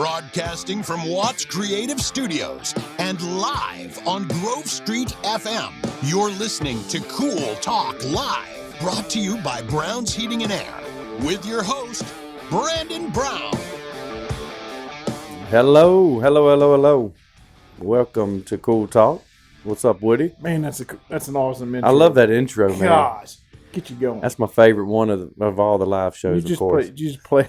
Broadcasting from Watts Creative Studios and live on Grove Street FM. You're listening to Cool Talk Live, brought to you by Brown's Heating and Air, with your host, Brandon Brown. Hello. Welcome to Cool Talk. What's up, Woody? Man, that's an awesome intro. I love that intro, man. Gosh, get you going. That's my favorite one of all the live shows, of course. You just play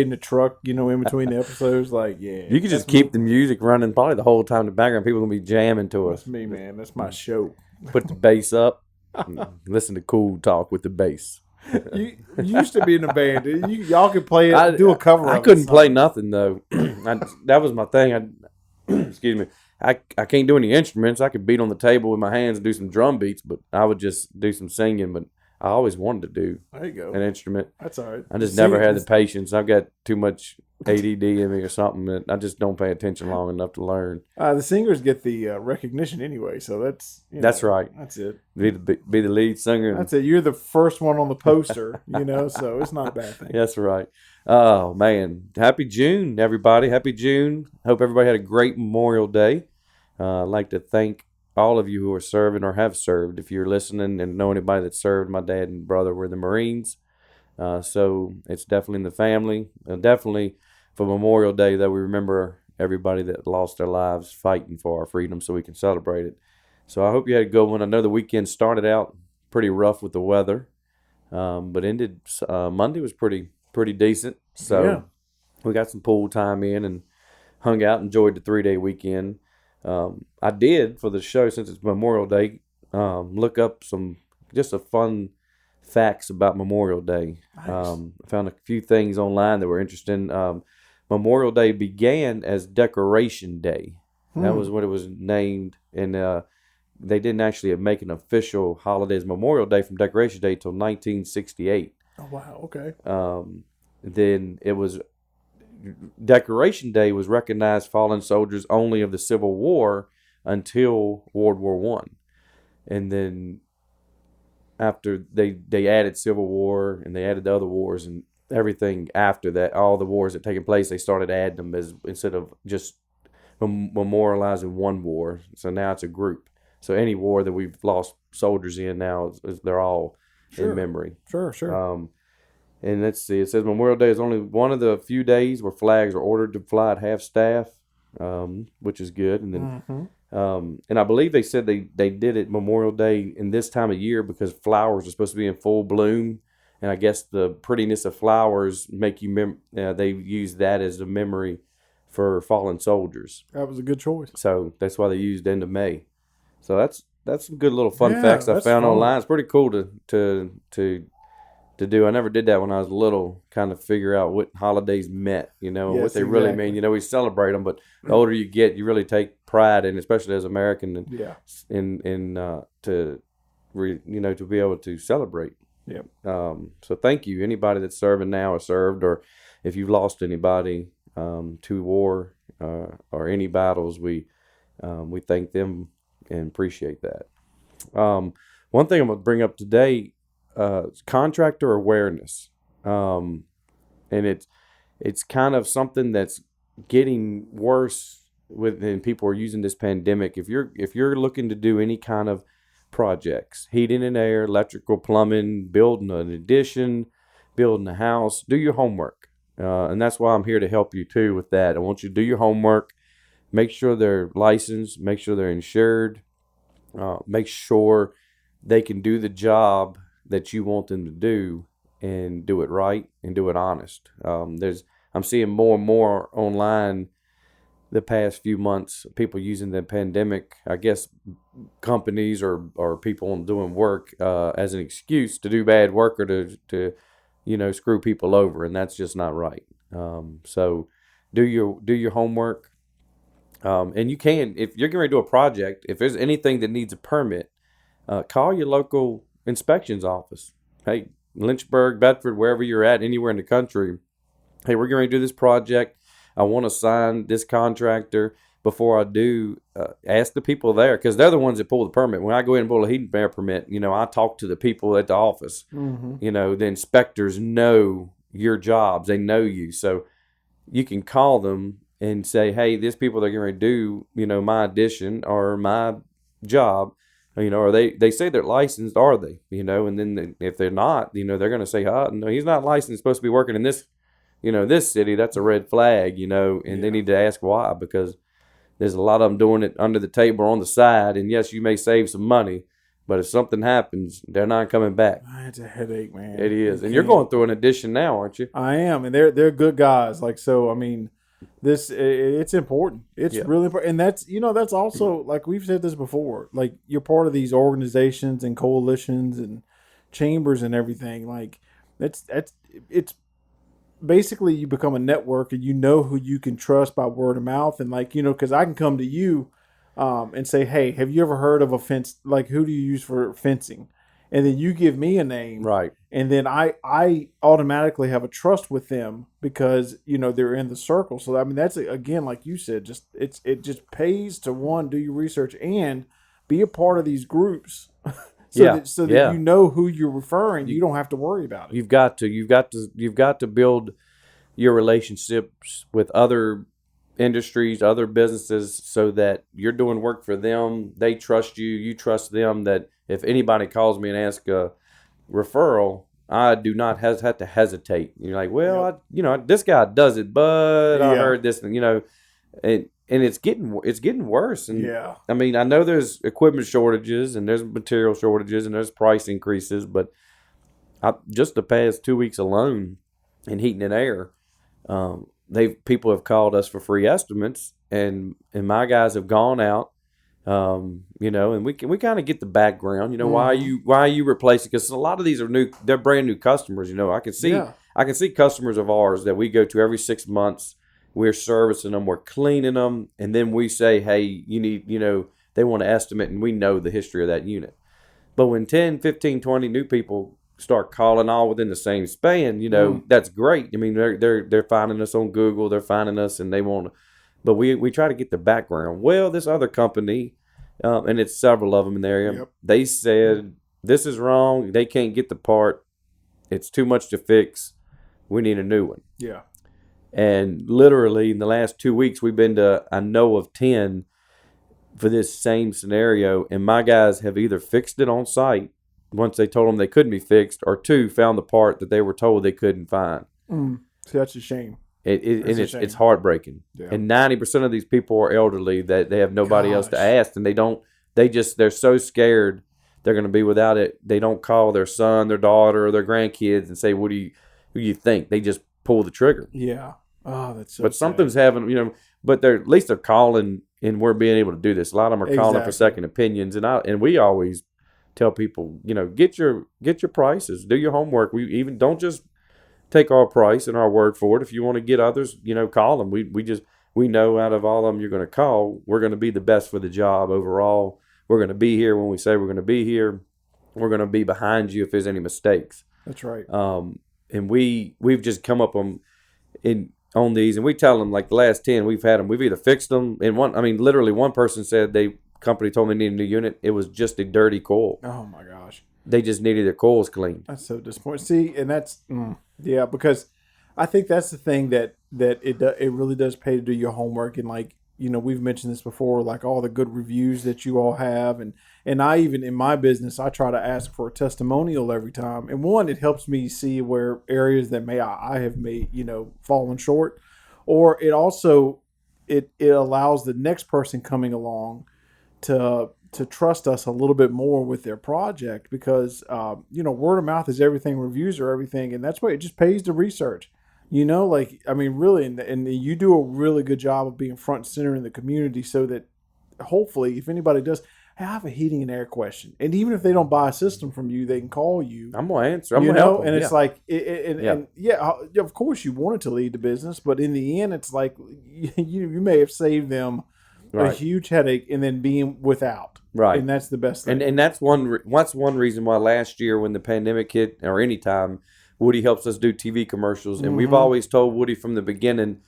in the truck, in between the episodes. Like, yeah. You can just keep the music running probably the whole time in the background. People are going to be jamming to us. That's me, man. That's my show. Put the bass up. Listen to Cool Talk with the bass. You used to be in a band. Y'all could play it, do a cover of it. I couldn't play nothing, though. That was my thing. Excuse me. I can't do any instruments. I could beat on the table with my hands and do some drum beats, but I would just do some singing. But I always wanted to do an instrument. That's all right. I just never had the patience. I've got too much ADD in me or something that I just don't pay attention long enough to learn. The singers get the recognition anyway, so that's right. That's it. Be the lead singer. That's it. You're the first one on the poster, so it's not a bad thing. That's right. Oh, man. Happy June, everybody. Happy June. Hope everybody had a great Memorial Day. I'd like to thank all of you who are serving or have served. If you're listening and know anybody that served, my dad and brother were in the Marines. So it's definitely in the family. Definitely for Memorial Day, that we remember everybody that lost their lives fighting for our freedom so we can celebrate it. So I hope you had a good one. I know the weekend started out pretty rough with the weather, but ended Monday was pretty decent. So we got some pool time in and hung out, enjoyed the 3-day weekend. I did, for the show, since it's Memorial Day, look up some fun facts about Memorial Day. Nice. I found a few things online that were interesting. Memorial Day began as Decoration Day. That was what it was named, and they didn't actually make an official holiday as Memorial Day from Decoration Day until 1968. Oh, wow, okay. Then it was Decoration Day was recognized fallen soldiers only of the Civil War until World War One, and then after they added Civil War and they added the other wars and everything after that, all the wars that taken place, they started adding them as instead of just memorializing one war. So now it's a group. So any war that we've lost soldiers in now, they're all in memory. Sure. And let's see, it says Memorial Day is only one of the few days where flags are ordered to fly at half-staff, which is good. And then, and I believe they said they did it Memorial Day in this time of year because flowers are supposed to be in full bloom. And I guess the prettiness of flowers make you they use that as a memory for fallen soldiers. That was a good choice. So that's why they used end of May. So that's some good little fun facts I found online. It's pretty cool to do. I never did that when I was little, kind of figure out what holidays meant, what they really mean. We celebrate them, but the older you get, you really take pride in, especially as American, to be able to celebrate. Yeah. So thank you, anybody that's serving now or served, or if you've lost anybody to war or any battles, we thank them and appreciate that. One thing I'm going to bring up today. Contractor awareness, and it's kind of something that's getting worse when people are using this pandemic. If you're looking to do any kind of projects, heating and air, electrical, plumbing, building an addition, building a house, do your homework, and that's why I'm here to help you too with that. I want you to do your homework, make sure they're licensed, make sure they're insured, make sure they can do the job that you want them to do, and do it right and do it honest. I'm seeing more and more online the past few months, people using the pandemic, I guess companies or people doing work as an excuse to do bad work or to screw people over, and that's just not right. So do your homework, and you can, if you're going to do a project, if there's anything that needs a permit, call your local inspections office. Hey, Lynchburg, Bedford, wherever you're at, anywhere in the country. Hey, we're going to do this project. I want to sign this contractor. Before I do, ask the people there, because they're the ones that pull the permit. When I go in and pull a heating and air permit, I talk to the people at the office. The inspectors know your jobs. They know you. So you can call them and say, hey, these people are going to do, my addition or my job, or they say they're licensed, are they, and then if they're not, they're going to say, no, he's not licensed, supposed to be working in this, this city. That's a red flag, and they need to ask why, because there's a lot of them doing it under the table or on the side. And yes, you may save some money, but if something happens, they're not coming back. It's a headache, man. It is. And you're going through an addition now, aren't you? I am. And they're good guys. Like, so, I mean, it's important. It's really important. And that's also, like we've said this before, like you're part of these organizations and coalitions and chambers and everything. Like it's basically you become a network, and who you can trust by word of mouth. And like, because I can come to you and say, hey, have you ever heard of a fence? Like, who do you use for fencing? And then you give me a name. Right. And then I automatically have a trust with them because, they're in the circle. So, I mean, that's, again, like you said, it just pays to, one, do your research and be a part of these groups so that you know who you're referring. You don't have to worry about it. You've got to build your relationships with other industries, other businesses, so that you're doing work for them. They trust you. You trust them, that if anybody calls me and asks a referral, I do not have to hesitate. You're like, well, this guy does it, but I heard this, and it's getting worse. And I mean, I know there's equipment shortages and there's material shortages and there's price increases, but just the past 2 weeks alone in heating and air, people have called us for free estimates, and my guys have gone out, and we kind of get the background, why are you replacing? Because a lot of these they're brand new customers. I can see customers of ours that we go to every 6 months. We're servicing them, we're cleaning them, and then we say, hey, you need, they want to estimate, and we know the history of that unit. But when 10, 15, 20 new people start calling all within the same span, that's great. I mean, they're finding us on Google, they're finding us, and they want to, but we try to get the background. Well, this other company, and it's several of them in the area, they said, this is wrong, they can't get the part, it's too much to fix, we need a new one. Yeah. And literally in the last 2 weeks, we've been to, I know of 10 for this same scenario, and my guys have either fixed it on site once they told them they couldn't be fixed, or two, found the part that they were told they couldn't find. So that's a shame. It's heartbreaking. Yeah. And 90% of these people are elderly, that they have nobody else to ask, and they're so scared they're going to be without it. They don't call their son, their daughter, or their grandkids and say, who do you think? They just pull the trigger. Yeah. Oh, that's so But sad. something's having, but at least they're calling, and we're being able to do this. A lot of them are calling for second opinions, and we always tell people, get your prices, do your homework. We even don't just take our price and our word for it. If you want to get others, call them. We know out of all of them you're going to call, we're going to be the best for the job overall. We're going to be here when we say we're going to be here. We're going to be behind you if there's any mistakes. That's right. And we've just come up on these, and we tell them, like the last 10 we've had them, we've either fixed them, and literally one person said company told me they needed a new unit. It was just a dirty coil. Oh my gosh. They just needed their coils cleaned. That's so disappointing. See, and that's because I think that's the thing that it really does pay to do your homework. And like, we've mentioned this before, like all the good reviews that you all have, and I even in my business, I try to ask for a testimonial every time. And one, it helps me see where areas that I have made, fallen short, or it also it allows the next person coming along to trust us a little bit more with their project, because word of mouth is everything, reviews are everything, and that's why it just pays to research. Really, and you do a really good job of being front and center in the community, so that hopefully, if anybody does, hey, I have a heating and air question, and even if they don't buy a system from you, they can call you. I'm gonna answer. I'm gonna help them. And it's like, of course you wanted to lead the business, but in the end, it's like you may have saved them a huge headache and then being without. Right. And that's the best thing. And that's one reason why last year when the pandemic hit, or any time, Woody helps us do TV commercials. And we've always told Woody from the beginning,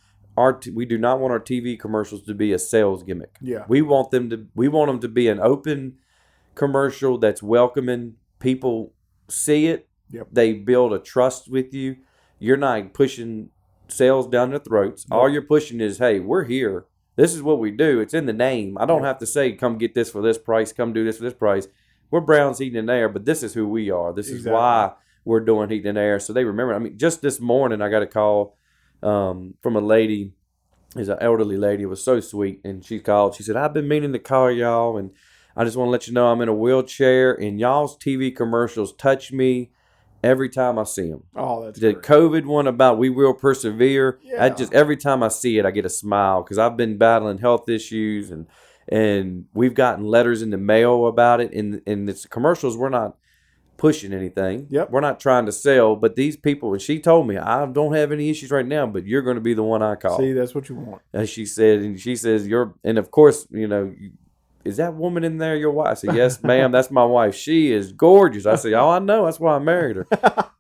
we do not want our TV commercials to be a sales gimmick. Yeah. We want them to be an open commercial that's welcoming. People see it. Yep. They build a trust with you. You're not pushing sales down their throats. All you're pushing is, hey, we're here. This is what we do. It's in the name. I don't have to say, come get this for this price. Come do this for this price. We're Brown's Heating and Air, but this is who we are. This is why we're doing heating and air. So they remember. I mean, just this morning, I got a call from a lady. Is an elderly lady. It was so sweet. And she called. She said, I've been meaning to call y'all, and I just want to let you know I'm in a wheelchair, and y'all's TV commercials touch me every time I see them. Oh, that's the great. COVID one about we will persevere. Yeah. I just every time I see it, I get a smile because I've been battling health issues, and we've gotten letters in the mail about it. And it's commercials. We're not pushing anything. Yep. We're not trying to sell. But these people, and she told me, I don't have any issues right now, but you're going to be the one I call. See, that's what you want. And she said, and she says, and of course, is that woman in there your wife? I said, yes, ma'am, that's my wife. She is gorgeous. I said, oh, I know. That's why I married her.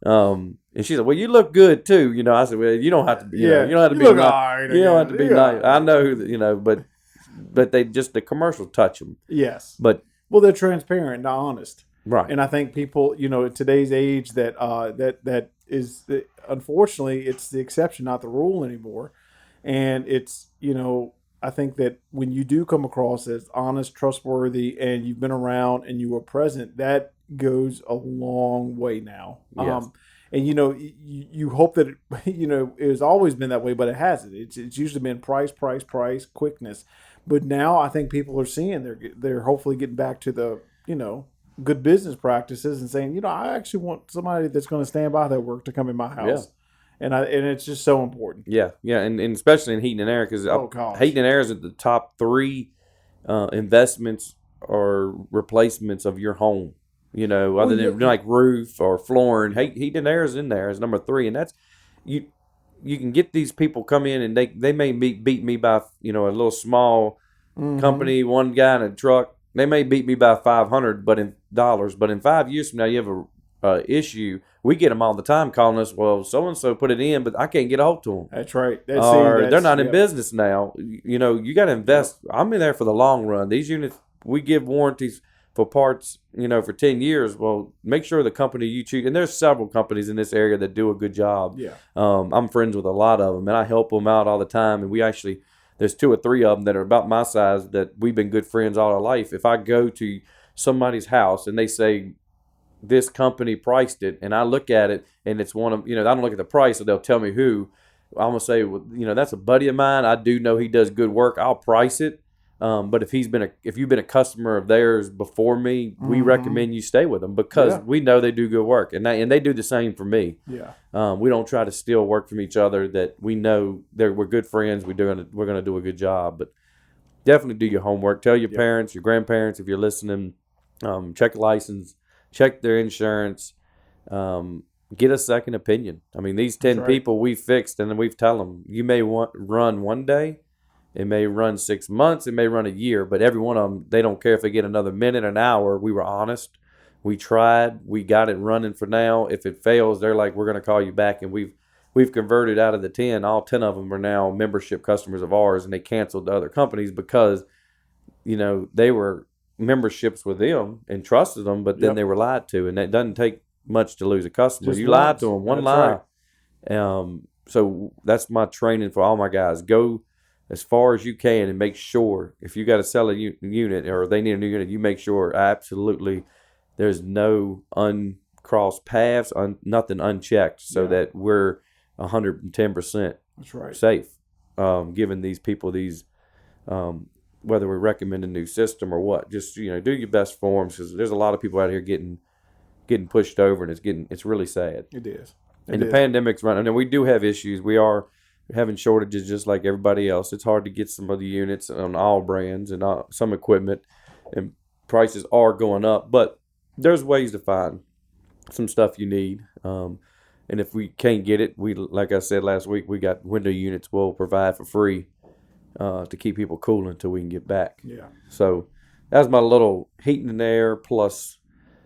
And she said, well, you look good too. I said, well, you don't have to be, you don't have to be look nice. all right, You don't have to be yeah. nice. I know who, but they just, the commercials touch them. Yes. But, Well, they're transparent and honest. right. And I think people, in today's age that is, unfortunately, it's the exception, not the rule anymore. And it's, I think that when you do come across as honest, trustworthy, and you've been around and you are present, that goes a long way now. Yes. And you hope that it has always been that way, but it hasn't. It's usually been price, quickness. But now I think people are seeing they're hopefully getting back to the good business practices and saying, I actually want somebody that's going to stand by their work to come in my house. And it's just so important. Yeah, and especially in heating and air, because heating and air is at the top 3 investments or replacements of your home. Other than like roof or flooring, heating and air is in there as number 3, and that's you can get these people come in and they may beat me by a little small company, one guy in a truck. They may beat me by $500, but in dollars. But in 5 years from now, you have a issue. We get them all the time calling us. Well, so and so put it in, but I can't get a hold to them. That's right. They're not in business now. You got to invest. I'm in there for the long run. These units, we give warranties for parts, for 10 years. Well, make sure the company you choose, and there's several companies in this area that do a good job. Yeah. I'm friends with a lot of them, and I help them out all the time. And there's 2 or 3 of them that are about my size that we've been good friends all our life. If I go to somebody's house and they say, this company priced it, and I look at it, and it's one of, I don't look at the price, so they'll tell me who. I'm going to say, well, that's a buddy of mine. I do know he does good work. I'll price it. But if you've been a customer of theirs before me, we recommend you stay with them because we know they do good work, and they do the same for me. Yeah. We don't try to steal work from each other. That we know we're good friends. We're gonna do a good job. But definitely do your homework. Tell your parents, your grandparents, if you're listening. Check license, check their insurance. Get a second opinion. I mean, these 10 people we fixed, and then we've tell them you may run one day. It may run 6 months. It may run a year. But every one of them, they don't care if they get another minute, an hour. We were honest. We tried. We got it running for now. If it fails, they're like, we're going to call you back. And we've converted out of the 10. All 10 of them are now membership customers of ours, and they canceled the other companies because, they were memberships with them and trusted them, but then they were lied to. And it doesn't take much to lose a customer. You lied to them, one lie. Right. So that's my training for all my guys. Go as far as you can and make sure if you got to sell a unit or they need a new unit, you make sure absolutely there's no uncrossed paths, nothing unchecked, so that we're 110% safe. Giving these people these, whether we recommend a new system or what, just do your best for them, because there's a lot of people out here getting pushed over, and it's really sad. It is. The pandemic's running, and we do have issues. We are having shortages just like everybody else. It's hard to get some of the units on all brands and some equipment, and prices are going up. But there's ways to find some stuff you need. And if we can't get it, like I said last week, we got window units we'll provide for free to keep people cool until we can get back. Yeah. So that's my little heating and air plus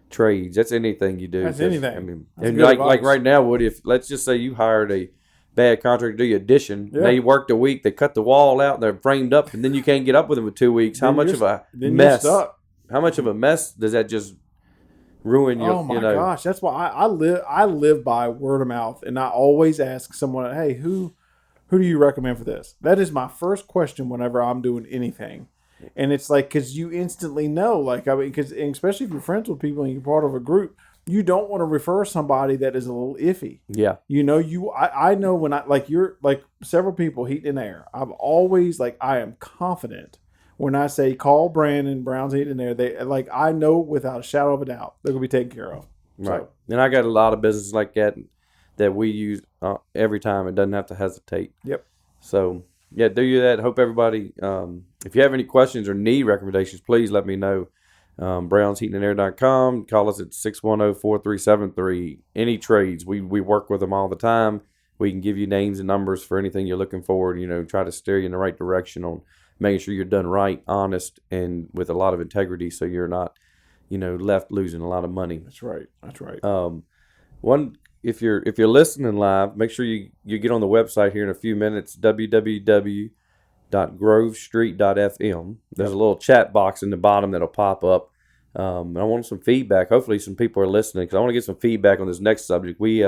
trades. That's anything you do. That's anything. I mean, that's and like right now, Woody, if let's just say you hired a bad contractor to do your addition, they worked a week, they cut the wall out, they're framed up, and then you can't get up with them for 2 weeks. How much of a mess? How much of a mess does that just ruin your? Oh my gosh, that's why I live by word of mouth, and I always ask someone, hey, who who do you recommend for this? That is my first question whenever I'm doing anything. And it's like, because you instantly know, like, I mean, because especially if you're friends with people and you're part of a group, you don't want to refer somebody that is a little iffy. Yeah. You know, I know when you're like several people, Heat and Air. I'm always like, I am confident when I say call Brandon, Brown's Heat and Air. They like, I know without a shadow of a doubt they're gonna be taken care of. Right. So, And I got a lot of business like that we use every time. It doesn't have to hesitate. yep. So, yeah, do you that. Hope everybody, if you have any questions or need recommendations, please let me know. BrownsHeatingAndAir.com. Call us at 610-4373. Any trades. We work with them all the time. We can give you names and numbers for anything you're looking for. You know, try to steer you in the right direction on making sure you're done right, honest, and with a lot of integrity so you're not, you know, left losing a lot of money. That's right. That's right. If you're listening live, make sure you get on the website here in a few minutes, www.grovestreet.fm. There's a little chat box in the bottom that'll pop up. And I want some feedback. Hopefully some people are listening because I want to get some feedback on this next subject. We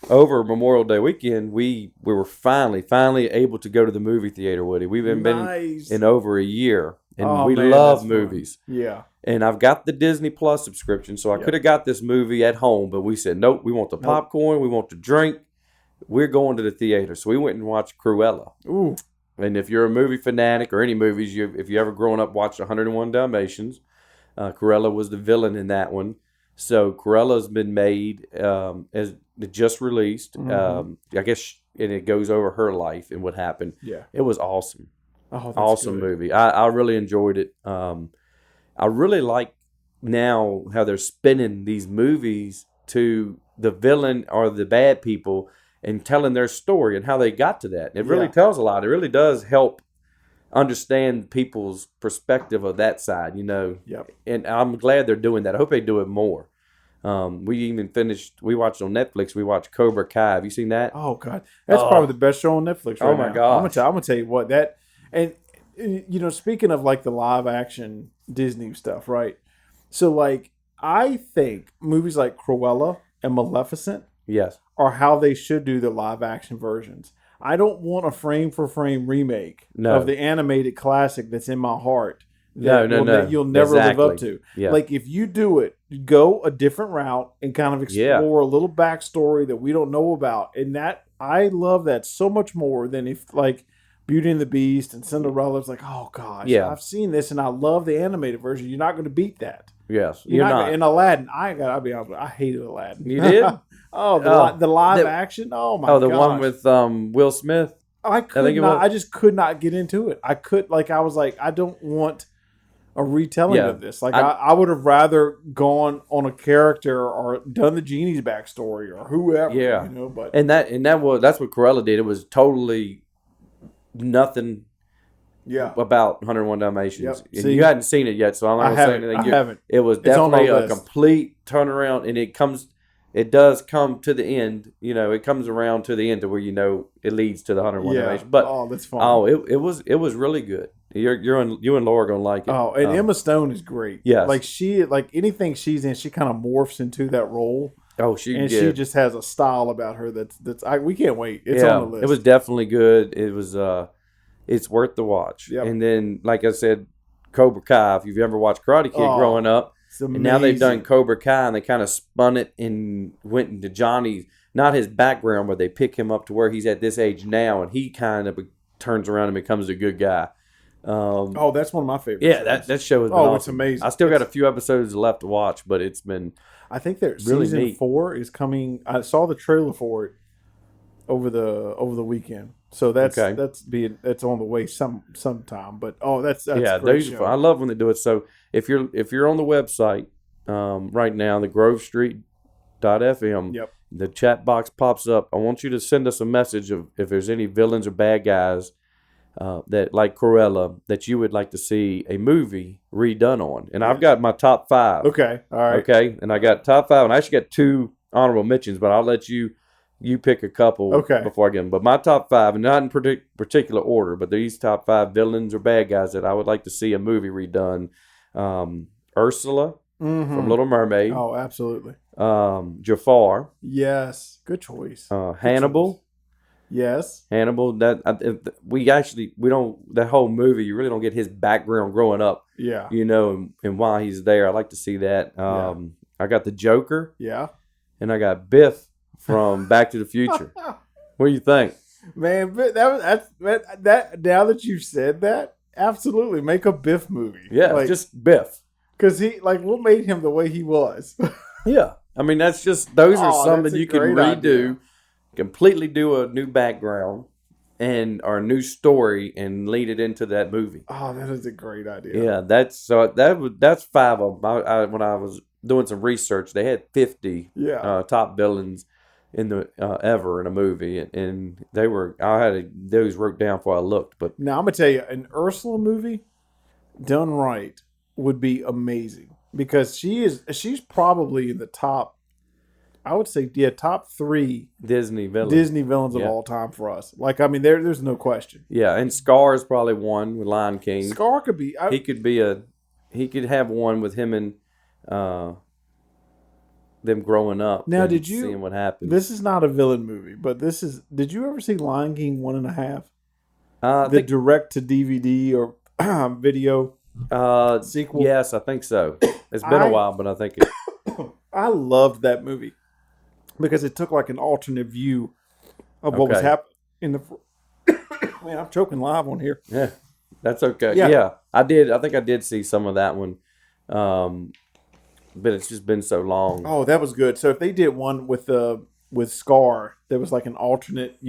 over Memorial Day weekend, we were finally able to go to the movie theater, Woody. We've been in over a year, and we love movies. Fun. Yeah. And I've got the Disney Plus subscription, so I could have got this movie at home, but we said, nope, we want the popcorn, we want the drink. We're going to the theater. So we went and watched Cruella. Ooh. And if you're a movie fanatic or any movies, if you ever grown up watched 101 Dalmatians, Cruella was the villain in that one. So Cruella's been made as it just released. Mm-hmm. I guess, and it goes over her life and what happened. Yeah. It was awesome. Oh, that's awesome good. movie. I really enjoyed it. I really like now how they're spinning these movies to the villain or the bad people and telling their story and how they got to that. It really tells a lot. It really does help understand people's perspective of that side, you know. Yep. And I'm glad they're doing that. I hope they do it more. We watched on Netflix, we watched Cobra Kai. Have you seen that? Oh, God. That's probably the best show on Netflix right now. Oh, my God. I'm going to tell you what, that, and, you know, speaking of like the live action Disney stuff, right? So, like, I think movies like Cruella and Maleficent Yes. are how they should do the live action versions. I don't want a frame for frame remake No. of the animated classic that's in my heart. No. You'll never live up to. Yeah. Like, if you do it, go a different route and kind of explore a little backstory that we don't know about. And that, I love that so much more than if, like, Beauty and the Beast and Cinderella's like, oh gosh, I've seen this and I love the animated version. You're not going to beat that. Yes, you're not. And Aladdin, I'll be honest, I hated Aladdin. You did? the live action. Oh my! The one with Will Smith. I just could not get into it. I was like, I don't want a retelling of this. Like, I would have rather gone on a character or done the genie's backstory or whoever. Yeah, you know. But that's what Cruella did. It was totally nothing. Yeah. About 101 Dalmatians. Yep. And See, you hadn't seen it yet, so I'm not going to say anything. I haven't. It was definitely a complete turnaround, and it does come to the end. You know, it comes around to the end to where you know it leads to the 101 Dalmatians. But that's fun. Oh, it was really good. You and Laura are going to like it. Oh, and Emma Stone is great. Yes. Like anything she's in, she kind of morphs into that role. Oh, she just has a style about her that's we can't wait. It's on the list. It was definitely good. It was it's worth the watch. Yep. And then, like I said, Cobra Kai. If you've ever watched Karate Kid growing up, and now they've done Cobra Kai, and they kind of spun it and went into Johnny's, not his background, but they pick him up to where he's at this age now, and he kind of turns around and becomes a good guy. That's one of my favorites. Yeah, that show has been awesome. It's amazing. I still got a few episodes left to watch, but it's been I think that really season neat. 4 is coming. I saw the trailer for it over the weekend. So that's on the way sometime. But that's a great show. I love when they do it. So if you're on the website right now, the grovestreet.fm, yep. The chat box pops up. I want you to send us a message of if there's any villains or bad guys that like Cruella that you would like to see a movie redone on. And I've got my top 5. Okay. All right. Okay. And I got top 5, and I actually got 2 honorable mentions, but I'll let you pick a couple before I get them. But my top 5, and not in particular order, but these top 5 villains or bad guys that I would like to see a movie redone. Ursula from Little Mermaid. Oh, absolutely. Jafar. Yes. Good choice. Hannibal. Yes. Hannibal. We don't that whole movie. You really don't get his background growing up. Yeah. And why he's there. I like to see that. I got the Joker. Yeah. And I got Biff from Back to the Future. What do you think? Man, but that now that you've said that, absolutely make a Biff movie. Yeah, just Biff. Because what made him the way he was? Yeah. I mean, those are something you can redo, idea. completely do a new background or a new story and lead it into that movie. Oh, that is a great idea. Yeah, that's 5 of them. When I was doing some research, they had 50 top villains in the ever in a movie, and I had those wrote down before I looked. But now I'm gonna tell you, an Ursula movie done right would be amazing because she's probably in the top. I would say, top 3 Disney villains of all time for us. Like, I mean, there's no question. Yeah, and Scar is probably one with Lion King. Scar could be. He could have one with him and them growing up. Now, seeing what happens? This is not a villain movie, but this is. Did you ever see Lion King 1.5? The direct to DVD or video sequel. Yes, I think so. It's been a while, but I think it. I loved that movie because it took like an alternate view of what was happening in the. Man, I'm choking live on here. Yeah, that's okay. Yeah, I did. I think I did see some of that one. But it's just been so long. Oh, that was good. So if they did one with Scar, there was like an alternate,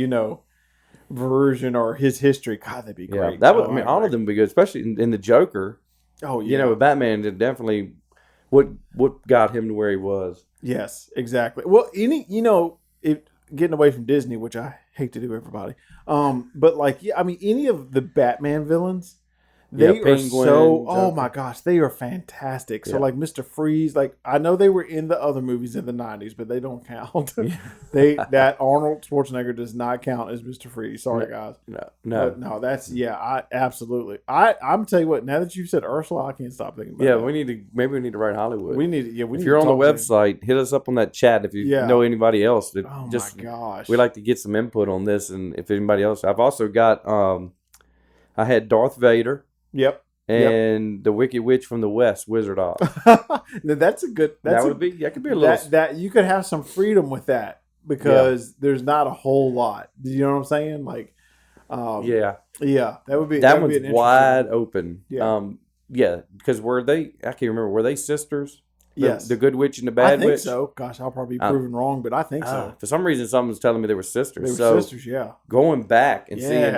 version or his history. God, that'd be great. That would. All of them would be good, especially in the Joker. Oh yeah. With Batman, it definitely what got him to where he was. Yes, exactly. Well, getting away from Disney, which I hate to do, everybody. But any of the Batman villains. They are so. Oh my gosh, they are fantastic. So like Mr. Freeze, I know they were in the other movies in the '90s, but they don't count. That Arnold Schwarzenegger does not count as Mr. Freeze. Sorry, guys. No. That's I absolutely. I'm telling you what. Now that you've said Ursula, I can't stop thinking about. Yeah, maybe we need to write Hollywood. If you're on the website, hit us up on that chat if you know anybody else. Oh my gosh, we like to get some input on this, and if anybody else, I've also got. I had Darth Vader. Yep. And the Wicked Witch from the West, Wizard Oz. Now that's a good. That could be a little. That you could have some freedom with that because there's not a whole lot. Do you know what I'm saying? That would be. That one's wide open. Yeah. Because I can't remember. Were they sisters? Yes. The Good Witch and the Bad Witch. I think so. Gosh, I'll probably be proven wrong, but I think so. For some reason, someone's telling me they were sisters. They were sisters. Yeah. Going back and seeing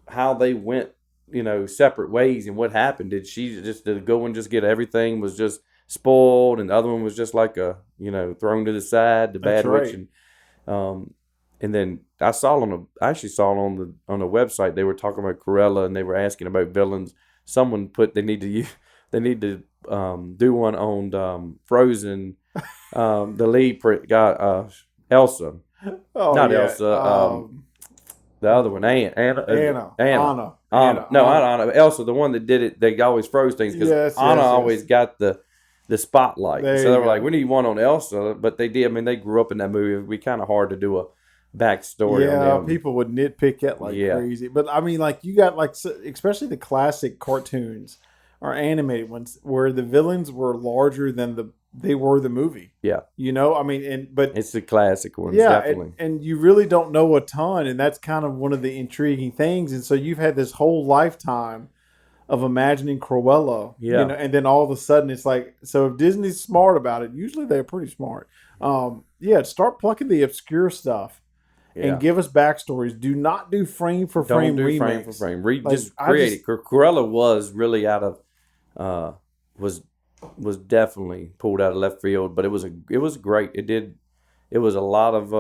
how they went. Separate ways and what happened. Did the good one just get everything was just spoiled and the other one was just like thrown to the side, the bad witch. And then I actually saw on the website, they were talking about Cruella and they were asking about villains. Someone put they need to do one on Frozen, the lead guy, Elsa. Oh, not Elsa, the other one, Anna. No, Anna. Elsa, the one that did it, they always froze things because Anna always got the spotlight. So they were like, we need one on Elsa. But they did. I mean, they grew up in that movie. It would be kind of hard to do a backstory on them. People would nitpick it crazy. But I mean, you got especially the classic cartoons or animated ones where the villains were larger than they were the movie. Yeah. But it's the classic ones, definitely. And you really don't know a ton, and that's kind of one of the intriguing things. And so you've had this whole lifetime of imagining Cruella, and then all of a sudden it's like, so if Disney's smart about it, usually they're pretty smart. Start plucking the obscure stuff and give us backstories. Do not do frame for frame remakes. Frame for frame. Just create it. Cruella was really out of, was definitely pulled out of left field, but it was great. It was a lot of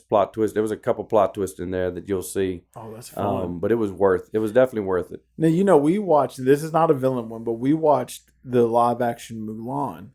plot twists. There was a couple plot twists in there that you'll see. Oh, that's fun. But it was definitely worth it. Now, we watched, this is not a villain one, but we watched the live action Mulan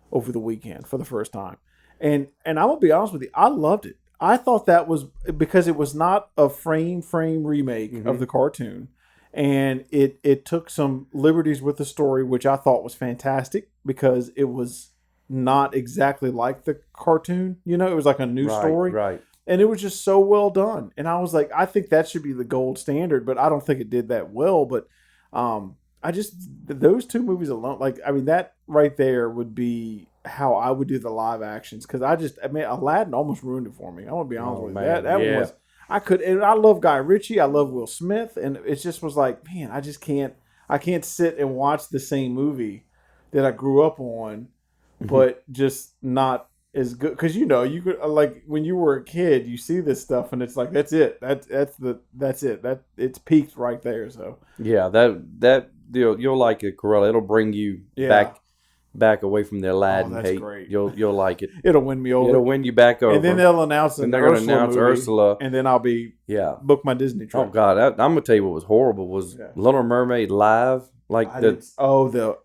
over the weekend for the first time. And I'm going to be honest with you, I loved it. I thought that was because it was not a frame remake of the cartoon. And it took some liberties with the story, which I thought was fantastic because it was not exactly like the cartoon. It was like a new story. Right. And it was just so well done. And I was like, I think that should be the gold standard, but I don't think it did that well. But I just, those two movies alone, like, I mean, that right there would be how I would do the live actions. Because I mean, Aladdin almost ruined it for me. I want to be honest with you. Man, That one was, and I love Guy Ritchie. I love Will Smith. And it just was like, man, I can't sit and watch the same movie that I grew up on, but just not as good. Because you could, like, when you were a kid, you see this stuff and it's like, that's it. That's it. That it's peaked right there. So yeah, that you'll like it, Corella. It'll bring you back away from the Aladdin that's hate. great. You'll like it. It'll win me over. It'll win you back over. And then they'll announce and they're going to announce movie, Ursula. and then I'll be book my Disney trip. Oh God, I'm gonna tell you what was horrible was Little Mermaid live. Like the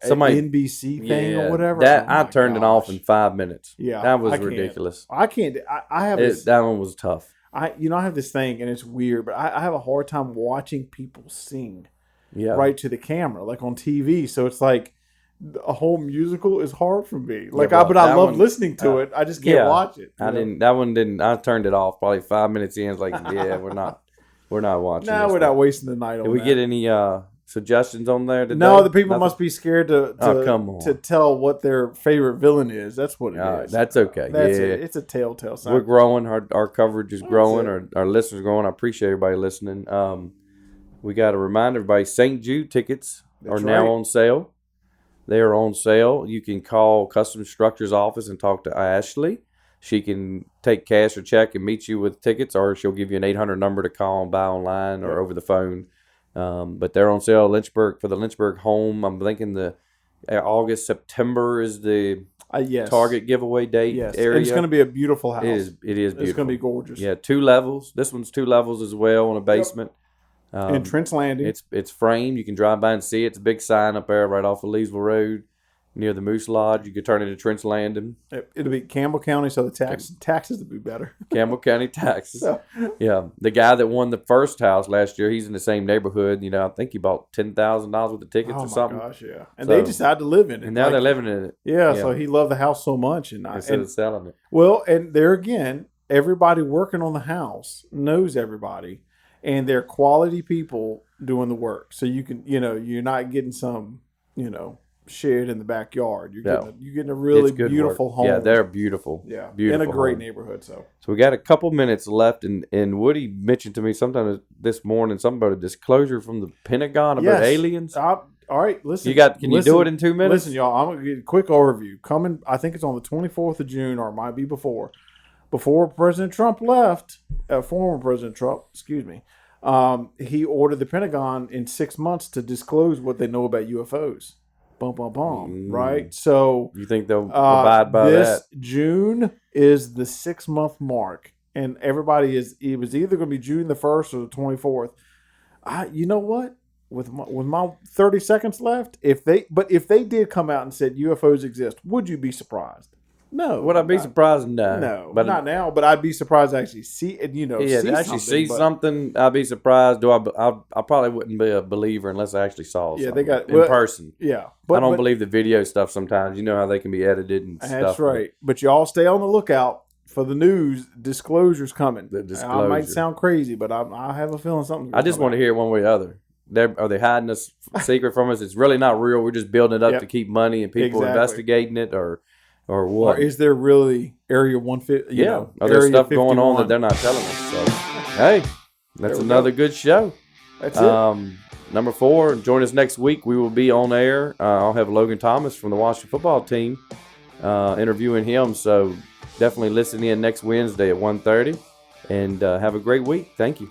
NBC thing or whatever. That I turned it off in 5 minutes. Yeah, that was ridiculous. I can't. I have this. That one was tough. I have this thing, and it's weird, but I have a hard time watching people sing. Yeah, right to the camera, like on TV. So it's like a whole musical is hard for me. Like, but I love listening to it. I just can't watch it. That one didn't. I turned it off probably 5 minutes in. It's like, we're not watching. No, we're not wasting the night on that. Did we get any suggestions on there today? No, the people must be scared to tell what their favorite villain is. That's what it is. That's okay. That's it. It's a telltale sign. We're growing. Our coverage is growing. Our listeners are growing. I appreciate everybody listening. We got to remind everybody, St. Jude tickets are now on sale. They are on sale. You can call Custom Structures office and talk to Ashley. She can take cash or check and meet you with tickets, or she'll give you an 800 number to call and buy online or over the phone. But they're on sale. For the Lynchburg home, I'm thinking the August, September is the Target giveaway date area. And it's going to be a beautiful house. It is beautiful. It's going to be gorgeous. Yeah, 2 levels. This one's 2 levels as well, on a basement. And Trent's Landing. It's framed. You can drive by and see it. It's a big sign up there right off of Leesville Road near the Moose Lodge. You could turn it into Trent's Landing. It'll be Campbell County, so the taxes will be better. Campbell County taxes. Yeah. The guy that won the first house last year, he's in the same neighborhood. I think he bought $10,000 worth of tickets or something. Oh, my gosh, yeah. And they decided to live in it. And now they're living in it. Yeah, so he loved the house so much. Instead of selling it. Well, and there again, everybody working on the house knows everybody. And they're quality people doing the work. So you can, you're not getting some, shed in the backyard. You're getting a really beautiful home. Yeah, they're beautiful. Yeah, beautiful in a great neighborhood. So we got a couple minutes left, and Woody mentioned to me sometime this morning something about a disclosure from the Pentagon about aliens. All right, listen. Can you do it in 2 minutes? Listen, y'all. I'm gonna get a quick overview. Coming, I think it's on the 24th of June, or it might be before. Before President Trump left, former President Trump, excuse me, he ordered the Pentagon in 6 months to disclose what they know about UFOs. Bum, bum, bum. Right? So you think they'll abide by that? This June is the 6-month mark, and it was either going to be June the 1st or the 24th. You know what? With my 30 seconds left, if they did come out and said UFOs exist, would you be surprised? No. Would I be surprised? No. No, but not now. But I'd be surprised to actually see it. See something. I'd be surprised. I probably wouldn't be a believer unless I actually saw something in person. Yeah, I don't believe the video stuff sometimes. You know how they can be edited and stuff. That's right. But y'all stay on the lookout for the news. Disclosure's coming. The disclosure. I might sound crazy, but I have a feeling something. I just want to hear it one way or the other. Are they hiding a secret from us? It's really not real. We're just building it up to keep money and people investigating it, or what? Or is there really Area 150? Are there stuff 51? Going on that they're not telling us? So, hey, that's another good show. That's it. Number 4, join us next week. We will be on air. I'll have Logan Thomas from the Washington football team interviewing him. So definitely listen in next Wednesday at 1:30. And have a great week. Thank you.